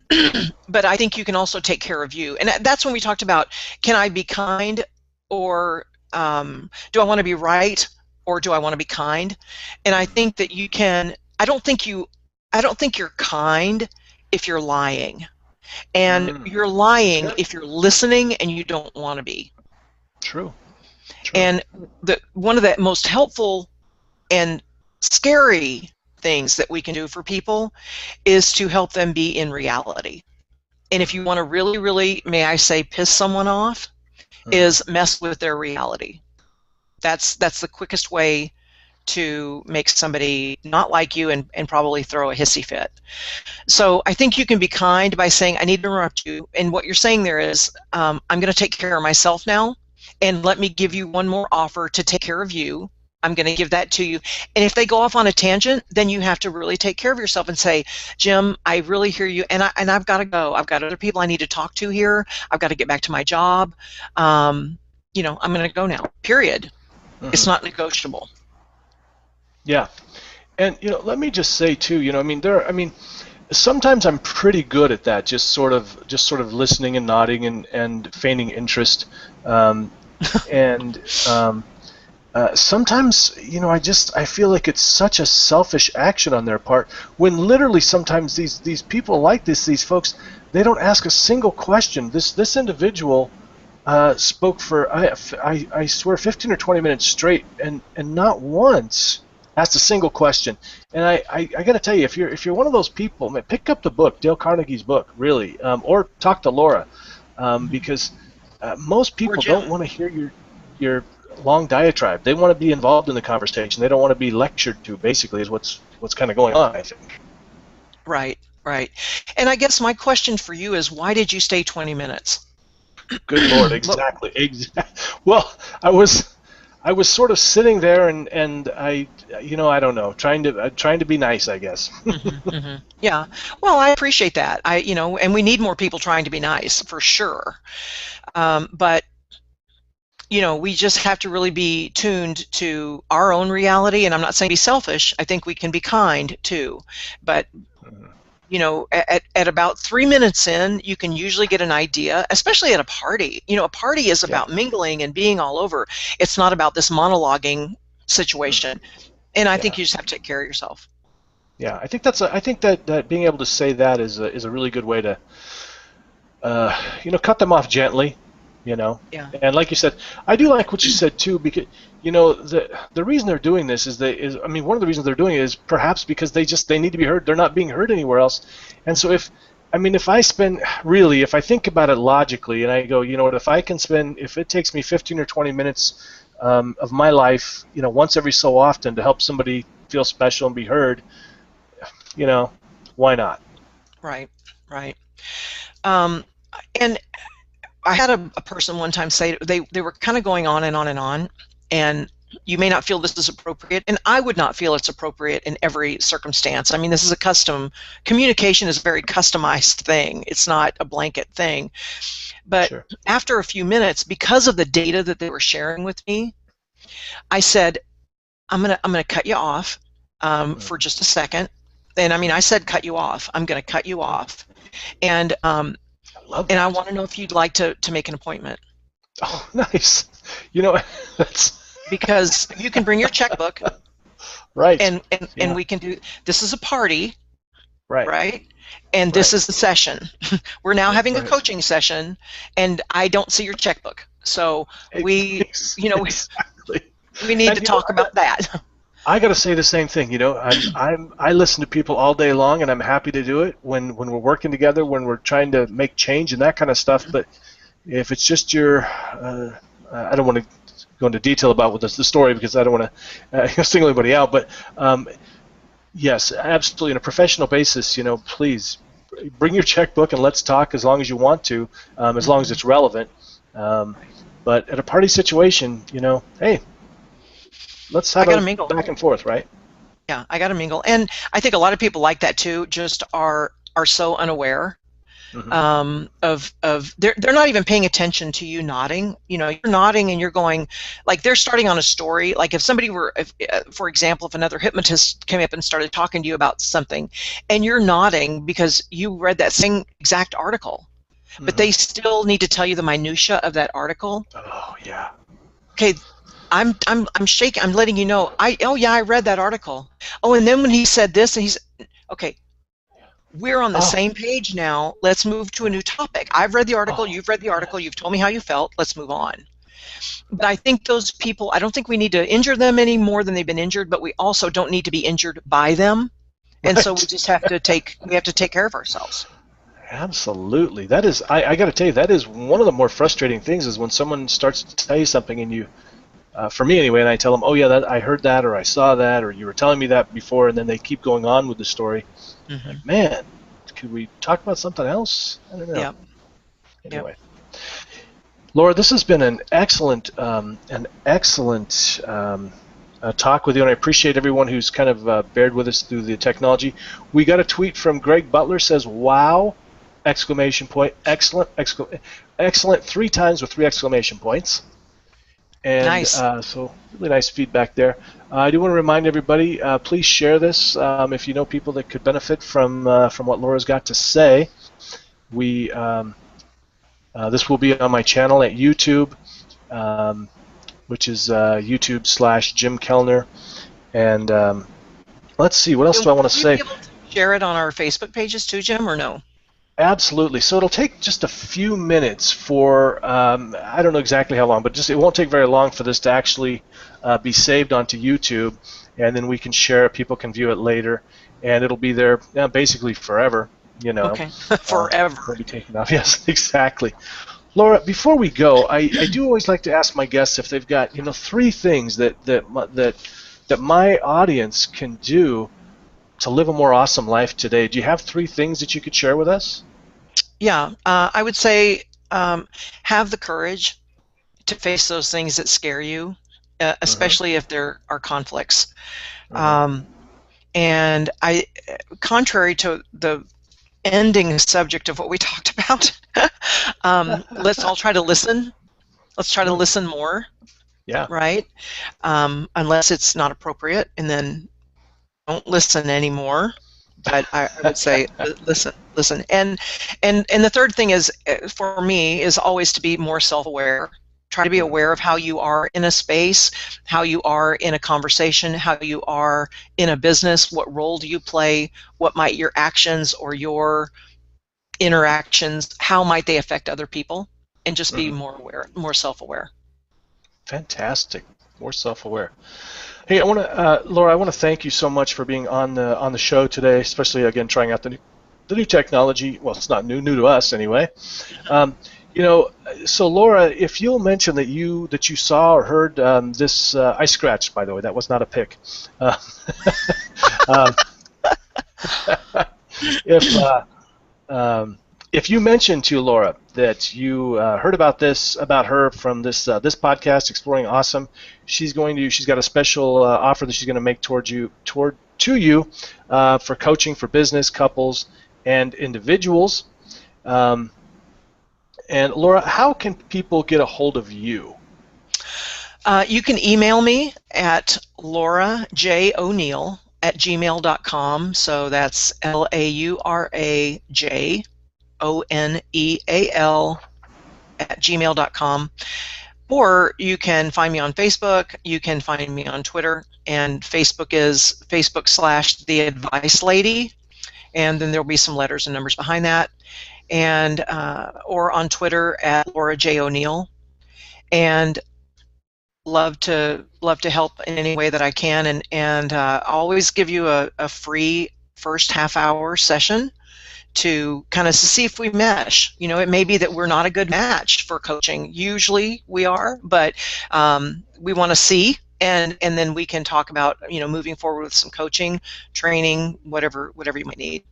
But I think you can also take care of you. And that's when we talked about, can I be kind, or do I want to be right, or do I want to be kind? And I think that you can. I don't think you're kind if you're lying. And you're lying if you're listening and you don't want to be. True. And one of the most helpful and scary things that we can do for people is to help them be in reality. And if you want to really, really, may I say, piss someone off, is mess with their reality. That's the quickest way to make somebody not like you and probably throw a hissy fit. So I think you can be kind by saying, "I need to interrupt you." And what you're saying there is, "I'm going to take care of myself now, and let me give you one more offer to take care of you. I'm going to give that to you." And if they go off on a tangent, then you have to really take care of yourself and say, "Jim, I really hear you, and I've got to go. I've got other people I need to talk to here. I've got to get back to my job. I'm going to go now. Period." It's not negotiable. Yeah, and let me just say too. Sometimes I'm pretty good at that, just sort of listening and nodding and feigning interest. Um, and Sometimes, I feel like it's such a selfish action on their part when literally sometimes these people like these folks, they don't ask a single question. This individual spoke for I swear 15 or 20 minutes straight and not once asked a single question. And I got to tell you, if you're one of those people, man, pick up the book, Dale Carnegie's book, really, or talk to Laura, because most people don't want to hear your long diatribe. They want to be involved in the conversation. They don't want to be lectured to. Basically, is what's kind of going on, I think. Right, right. And I guess my question for you is, why did you stay 20 minutes? Good Lord, exactly. Well, I was sort of sitting there and I don't know, trying to be nice, I guess. Yeah. Well, I appreciate that. And we need more people trying to be nice for sure. But we just have to really be tuned to our own reality. And I'm not saying be selfish. I think we can be kind too. But at about 3 minutes in, you can usually get an idea, especially at a party. A party is about mingling and being all over. It's not about this monologuing situation. And I think you just have to take care of yourself. Yeah, I think that being able to say that is a really good way to cut them off gently. Yeah. And like you said, I do like what you said too, because the reason they're doing this is one of the reasons they're doing it is perhaps because they need to be heard. They're not being heard anywhere else. And so if I think about it logically and I go, if it takes me 15 or 20 minutes of my life, once every so often to help somebody feel special and be heard, why not? Right. And I had a person one time say they were kind of going on and on and on, and you may not feel this is appropriate, and I would not feel it's appropriate in every circumstance. I mean, this is communication is a very customized thing. It's not a blanket thing. But sure. After a few minutes, because of the data that they were sharing with me, I said, I'm gonna cut you off for just a second. And I said cut you off. I'm gonna cut you off. And I want to know if you'd like to make an appointment. Oh, nice. That's because you can bring your checkbook. Right. And we can do. This is a party. Right. Right. And this is the session. We're now having a coaching session, and I don't see your checkbook. So we need to talk about that. I got to say the same thing. I listen to people all day long, and I'm happy to do it when we're working together, when we're trying to make change and that kind of stuff. But if it's just I don't want to go into detail about the story because I don't want to single anybody out. But yes, absolutely, on a professional basis, please bring your checkbook and let's talk as long as you want to, as long as it's relevant. But at a party situation, hey. Let's have a back and forth, right? Yeah, I got to mingle, and I think a lot of people like that too. Just are so unaware of they're not even paying attention to you nodding. You're nodding and you're going like they're starting on a story. Like if somebody for example, if another hypnotist came up and started talking to you about something, and you're nodding because you read that same exact article, but they still need to tell you the minutia of that article. Oh yeah. Okay. I'm shaking. I'm letting you know. I read that article. Oh, and then when he said this, and he's okay. We're on the same page now. Let's move to a new topic. I've read the article. You've read the article. You've told me how you felt. Let's move on. But I think those people. I don't think we need to injure them any more than they've been injured. But we also don't need to be injured by them. And so we just have to take care of ourselves. Absolutely. That is. I got to tell you, that is one of the more frustrating things is when someone starts to tell you something and you. For me anyway, and I tell them, oh yeah, I heard that, or I saw that, or you were telling me that before, and then they keep going on with the story. Like, man, could we talk about something else? I don't know. Yep. Anyway, Laura, this has been an excellent talk with you, and I appreciate everyone who's kind of bared with us through the technology. We got a tweet from Greg Butler, says, "Wow!" Exclamation point! Excellent! Excellent! 3 times with 3 exclamation points. And Nice. so really nice feedback there. I do want to remind everybody, please share this if you know people that could benefit from what Laura's got to say. We this will be on my channel at YouTube, which is YouTube/Jim Kellner. And let's see, what else And do I want will to you be say? able to share it on our Facebook pages too, Jim, or no? Absolutely. So it'll take just a few minutes for, I don't know exactly how long, but just it won't take very long for this to actually be saved onto YouTube, and then we can share it. People can view it later, and it'll be there basically forever. You know, Okay. Forever. won't be taken off. Yes, exactly. Laura, before we go, I do always like to ask my guests if they've got three things that my audience can do to live a more awesome life today. Do you have three things that you could share with us? Yeah, I would say have the courage to face those things that scare you, especially if there are conflicts. And contrary to the ending subject of what we talked about, let's all try to listen. Let's try to listen more. Yeah. Right? Unless it's not appropriate, and then don't listen anymore. But I would say listen. And the third thing is, for me, is always to be more self-aware. Try to be aware of how you are in a space, how you are in a conversation, how you are in a business, what role do you play, what might your actions or your interactions, how might they affect other people, and just be more aware, more self-aware. Fantastic. More self-aware. Hey, Laura, I want to thank you so much for being on the show today, especially again trying out the new technology. Well, it's not new to us anyway. So Laura, if you'll mention that you saw or heard this, I scratched, by the way, that was not a pick. If you mention to Laura that you heard about her from this podcast, Exploring Awesome, she's got a special offer that she's going to make to you for coaching for business, couples, and individuals. And Laura, how can people get a hold of you? You can email me at laurajoneal@gmail.com. So that's LauraJoneal@gmail.com. Or you can find me on Facebook. You can find me on Twitter, and Facebook is Facebook/The Advice Lady, and then there'll be some letters and numbers behind that, and or on Twitter at Laura J. O'Neill. And love to help in any way that I can, and always give you a free first half-hour session to kind of see if we mesh. It may be that we're not a good match for coaching. Usually we are, but we want to see, and then we can talk about moving forward with some coaching, training, whatever you might need.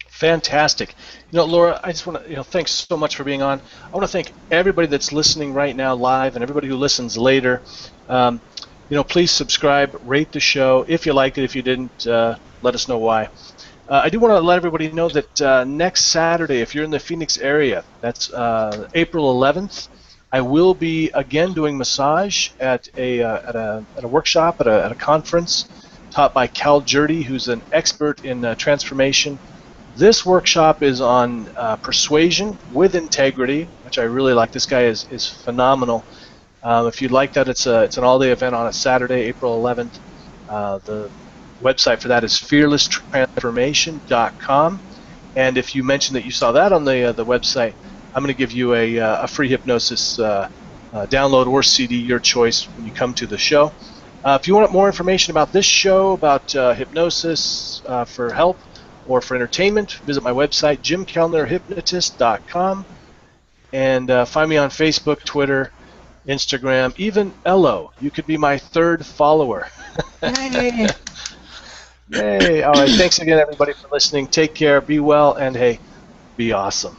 Fantastic. Laura, I just want to, thanks so much for being on. I want to thank everybody that's listening right now live and everybody who listens later. Please subscribe, rate the show. If you liked it, if you didn't, let us know why. I do want to let everybody know that next Saturday, if you're in the Phoenix area, that's April 11th, I will be again doing massage at a workshop, at a conference taught by Cal Jurdy, who's an expert in transformation. This workshop is on persuasion with integrity, which I really like. This guy is phenomenal. If you'd like that, it's an all-day event on a Saturday, April 11th. The website for that is fearlesstransformation.com. And if you mention that you saw that on the website, I'm going to give you a free hypnosis download or CD, your choice, when you come to the show. If you want more information about this show, about hypnosis for help, or for entertainment, visit my website, jimkellnerhypnotist.com, and find me on Facebook, Twitter, Instagram, even Ello. You could be my third follower. Yay! Yay! All right, thanks again, everybody, for listening. Take care, be well, and hey, be awesome.